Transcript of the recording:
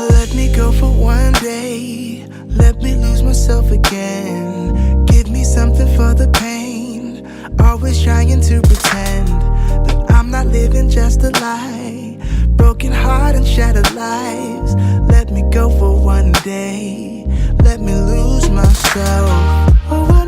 Let me go for one day. Let me lose myself again. Give me something for the pain. Always trying to pretend that I'm not living just a lie. Broken heart and shattered lives. Let me go for one day. Let me lose myself. Oh,